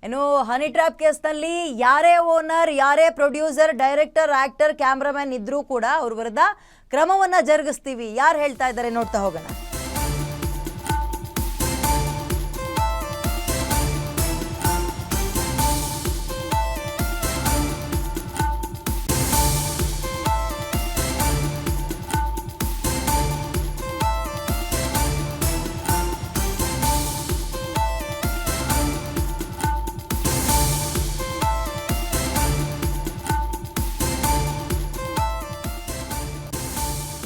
ಇನ್ನು honey trap ಕೇಸ್ನಲ್ಲಿ ಯಾರೇ ಓನರ್, ಯಾರೇ ಪ್ರೊಡ್ಯೂಸರ್, ಡೈರೆಕ್ಟರ್, ಆಕ್ಟರ್, ಕ್ಯಾಮ್ರಾಮನ್ ಇದ್ರೂ ಕೂಡ ಅವ್ರ ವಿರುದ್ಧ ಕ್ರಮವನ್ನ ಜರುಗಿಸ್ತೀವಿ. ಯಾರು ಹೇಳ್ತಾ ಇದ್ದಾರೆ ನೋಡ್ತಾ ಹೋಗೋಣ.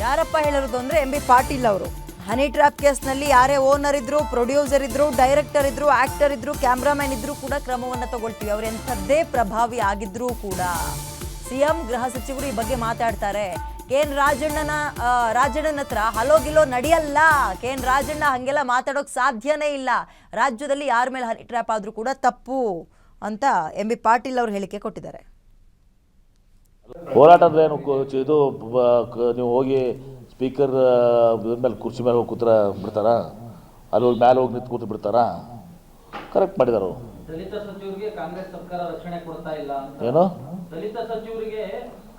ಯಾರಪ್ಪ ಹೇಳಿರೋದು ಅಂದರೆ ಎಂ ಬಿ ಪಾಟೀಲ್ ಅವರು. ಹನಿ ಟ್ರ್ಯಾಪ್ ಕೇಸ್ನಲ್ಲಿ ಯಾರೇ ಓನರ್ ಇದ್ರು, ಪ್ರೊಡ್ಯೂಸರ್ ಇದ್ರು, ಡೈರೆಕ್ಟರ್ ಇದ್ರು, ಆಕ್ಟರ್ ಇದ್ರು, ಕ್ಯಾಮ್ರಾಮನ್ ಇದ್ರು ಕೂಡ ಕ್ರಮವನ್ನು ತಗೊಳ್ತೀವಿ. ಅವ್ರು ಎಂಥದ್ದೇ ಪ್ರಭಾವಿ ಆಗಿದ್ರೂ ಕೂಡ. ಸಿಎಂ ಗೃಹ ಸಚಿವರು ಈ ಬಗ್ಗೆ ಮಾತಾಡ್ತಾರೆ. KN ರಾಜಣ್ಣನ ಹತ್ರ ಹಲೋ ಗಿಲೋ ನಡೆಯಲ್ಲ. KN ರಾಜಣ್ಣ ಹಂಗೆಲ್ಲ ಮಾತಾಡೋಕೆ ಸಾಧ್ಯನೇ ಇಲ್ಲ. ರಾಜ್ಯದಲ್ಲಿ ಯಾರ ಮೇಲೆ ಹನಿ ಟ್ರ್ಯಾಪ್ ಆದ್ರೂ ಕೂಡ ತಪ್ಪು ಅಂತ ಎಂ ಬಿ ಪಾಟೀಲ್ ಅವರು ಹೇಳಿಕೆ ಕೊಟ್ಟಿದ್ದಾರೆ. ಹೋರಾಟದ ಏನು ಇದು ನೀವು ಹೋಗಿ ಸ್ಪೀಕರ್ ಮೇಲೆ ಕುರ್ಚಿ ಮೇಲೆ ಹೋಗಿ ಕೂತ್ರ ಬಿಡ್ತಾರಾ? ಅಲ್ಲಿ ಹೋಗಿ ಮೇಲೆ ಹೋಗಿ ನಿಂತು ಕೂತು ಬಿಡ್ತಾರಾ? ಕರೆಕ್ಟ್ ಮಾಡಿದಾರು. ದಲಿತ ಸಚಿವರಿಗೆ ಕಾಂಗ್ರೆಸ್ ಸರ್ಕಾರ ರಕ್ಷಣೆ ಕೊಡ್ತಾ ಇಲ್ಲ ಅಂತ. ಏನು ದಲಿತ ಸಚಿವರಿಗೆ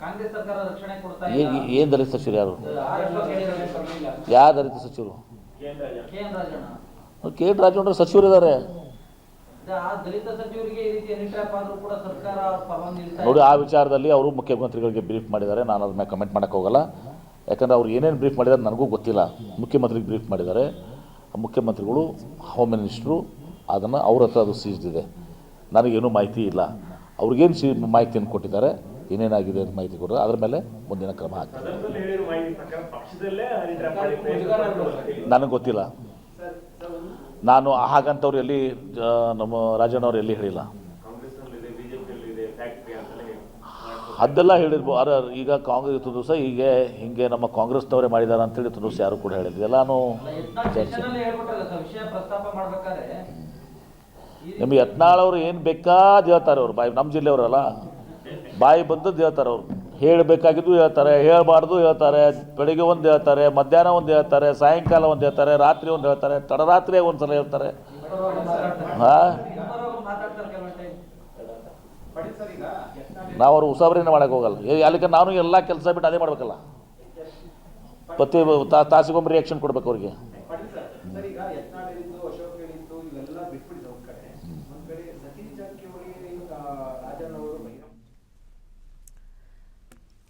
ಕಾಂಗ್ರೆಸ್ ಸರ್ಕಾರ ರಕ್ಷಣೆ ಕೊಡ್ತಾ ಇಲ್ಲ? ಏನು ದಲಿತ ಸಚಿವರು ಯಾರು? ಯಾವ ದಲಿತ ಸಚಿವರು? KN ರಾಜಣ್ಣ. KN ರಾಜಣ್ಣ ಸಚಿವರು ಇದ್ದಾರೆ. ದಲಿತ ಸಚಿವರಿಗೆ ಈ ರೀತಿ ಹನಿ ಟ್ರ್ಯಾಪ್ ಆದ್ರೂ ಕೂಡ ಸರ್ಕಾರ ಪರವಾಗಿ ನಿಲ್ತಾ ನೋಡಿ, ಆ ವಿಚಾರದಲ್ಲಿ ಅವರು ಮುಖ್ಯಮಂತ್ರಿಗಳಿಗೆ ಬ್ರೀಫ್ ಮಾಡಿದ್ದಾರೆ. ನಾನು ಅದ್ರ ಮೇಲೆ ಕಮೆಂಟ್ ಮಾಡೋಕ್ಕೆ ಹೋಗಲ್ಲ. ಯಾಕಂದರೆ ಅವ್ರು ಏನೇನು ಬ್ರೀಫ್ ಮಾಡಿದ್ದಾರೆ ನನಗೂ ಗೊತ್ತಿಲ್ಲ. ಮುಖ್ಯಮಂತ್ರಿಗೆ ಬ್ರೀಫ್ ಮಾಡಿದ್ದಾರೆ. ಮುಖ್ಯಮಂತ್ರಿಗಳು, ಹೋಮ್ ಮಿನಿಸ್ಟ್ರು ಅದನ್ನು ಅವ್ರ ಹತ್ರ ಅದು ಸೀಸ್ದಿದೆ. ನನಗೇನು ಮಾಹಿತಿ ಇಲ್ಲ. ಅವ್ರಿಗೇನು ಮಾಹಿತಿಯನ್ನು ಕೊಟ್ಟಿದ್ದಾರೆ, ಏನೇನಾಗಿದೆ ಅಂತ ಮಾಹಿತಿ ಕೊಟ್ಟರೆ ಅದ್ರ ಮೇಲೆ ಮುಂದಿನ ಕ್ರಮ ಆಗ್ತದೆ. ನನಗೆ ಗೊತ್ತಿಲ್ಲ. ನಾನು ಹಾಗಂತವ್ರು ಎಲ್ಲಿ ನಮ್ಮ ರಾಜಣ್ಣವ್ರು ಎಲ್ಲಿ ಹೇಳಿಲ್ಲ. ಅದೆಲ್ಲ ಹೇಳಿರ್ಬೋದು. ಈಗ ಕಾಂಗ್ರೆಸ್ ಇತ್ತು ದಿವಸ ಹಿಂಗೆ ನಮ್ಮ ಕಾಂಗ್ರೆಸ್ನವರೇ ಮಾಡಿದ್ದಾರೆ ಅಂತೇಳಿ ಇತ್ತು ದಿವಸ ಯಾರು ಕೂಡ ಹೇಳಿದ್ರು. ಎಲ್ಲಾನು ನಿಮಗೆ ಯತ್ನಾಳ್ ಅವರು ಏನು ಬೇಕಾದ ಹೇಳ್ತಾರೆ. ಅವ್ರು ಬಾಯಿ ನಮ್ಮ ಜಿಲ್ಲೆಯವರಲ್ಲ, ಬಾಯಿ ಬಂದದ್ದು ಹೇಳ್ತಾರೆ. ಅವ್ರು ಹೇಳಬೇಕಾಗಿದ್ದು ಹೇಳ್ತಾರೆ, ಹೇಳಬಾರ್ದು ಹೇಳ್ತಾರೆ. ಬೆಳಿಗ್ಗೆ ಒಂದು ಹೇಳ್ತಾರೆ, ಮಧ್ಯಾಹ್ನ ಒಂದು ಹೇಳ್ತಾರೆ, ಸಾಯಂಕಾಲ ಒಂದು ಹೇಳ್ತಾರೆ, ರಾತ್ರಿ ಒಂದು ಹೇಳ್ತಾರೆ, ತಡರಾತ್ರಿ ಒಂದು ಸಲ ಹೇಳ್ತಾರೆ. ನಾವು ಅವ್ರು ಉಸಾಬರಿನ ಮಾಡೋಕ್ಕೆ ಹೋಗಲ್ಲ. ಅಲ್ಲಿಗೆ ನಾನು ಎಲ್ಲ ಕೆಲಸ ಬಿಟ್ಟು ಅದೇ ಮಾಡಬೇಕಲ್ಲ. ಪ್ರತಿ ತಾಸಿಗೊಮ್ಮೆ ರಿಯಾಕ್ಷನ್ ಕೊಡ್ಬೇಕು ಅವ್ರಿಗೆ.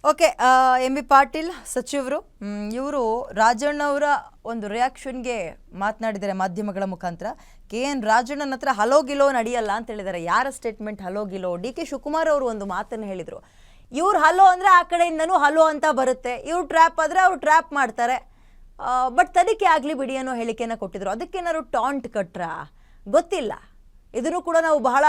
ಓಕೆ, ಎಂ ಬಿ ಪಾಟೀಲ್ ಸಚಿವರು ಇವರು ರಾಜಣ್ಣವರ ಒಂದು ರಿಯಾಕ್ಷನ್ಗೆ ಮಾತನಾಡಿದ್ದಾರೆ ಮಾಧ್ಯಮಗಳ ಮುಖಾಂತರ. KN ರಾಜಣ್ಣನ ಹತ್ರ ಹಲೋ ಗಿಲೋ ನಡೆಯಲ್ಲ ಅಂತ ಹೇಳಿದ್ದಾರೆ. ಯಾರ ಸ್ಟೇಟ್ಮೆಂಟ್ ಹಲೋ ಗಿಲೋ? DK ಶಿವಕುಮಾರ್ ಅವರು ಒಂದು ಮಾತನ್ನು ಹೇಳಿದರು. ಇವ್ರು ಹಲೋ ಅಂದರೆ ಆ ಕಡೆಯಿಂದನೂ ಹಲೋ ಅಂತ ಬರುತ್ತೆ, ಇವ್ರು ಟ್ರ್ಯಾಪ್ ಆದರೆ ಅವ್ರು ಟ್ರ್ಯಾಪ್ ಮಾಡ್ತಾರೆ. ಬಟ್ ತನಿಖೆ ಆಗಲಿ ಬಿಡಿ ಅನ್ನೋ ಹೇಳಿಕೆಯನ್ನು ಕೊಟ್ಟಿದ್ರು. ಅದಕ್ಕೇನಾದ್ರು ಟಾಂಟ್ ಕಟ್ರಾ ಗೊತ್ತಿಲ್ಲ. ಇದನ್ನು ಕೂಡ ನಾವು ಬಹಳ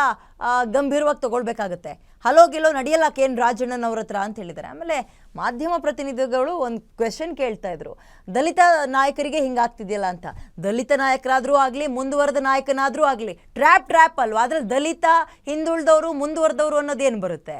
ಗಂಭೀರವಾಗಿ ತಗೊಳ್ಬೇಕಾಗತ್ತೆ. ಹಲೋ ಗಿಲೋ ನಡೆಯಲ್ಲ KN ರಾಜಣ್ಣನವ್ರ ಹತ್ರ ಅಂತ ಹೇಳಿದ್ದಾರೆ. ಆಮೇಲೆ ಮಾಧ್ಯಮ ಪ್ರತಿನಿಧಿಗಳು ಒಂದು ಕ್ವೆಶನ್ ಕೇಳ್ತಾ ಇದ್ರು, ದಲಿತ ನಾಯಕರಿಗೆ ಹಿಂಗಾಗ್ತಿದೆಯಲ್ಲ ಅಂತ. ದಲಿತ ನಾಯಕರಾದರೂ ಆಗಲಿ, ಮುಂದುವರೆದ ನಾಯಕನಾದರೂ ಆಗಲಿ, ಟ್ರ್ಯಾಪ್ ಅಲ್ವಾ? ಅದ್ರಲ್ಲಿ ದಲಿತ, ಹಿಂದುಳಿದವರು, ಮುಂದುವರೆದವರು ಅನ್ನೋದೇನು ಬರುತ್ತೆ?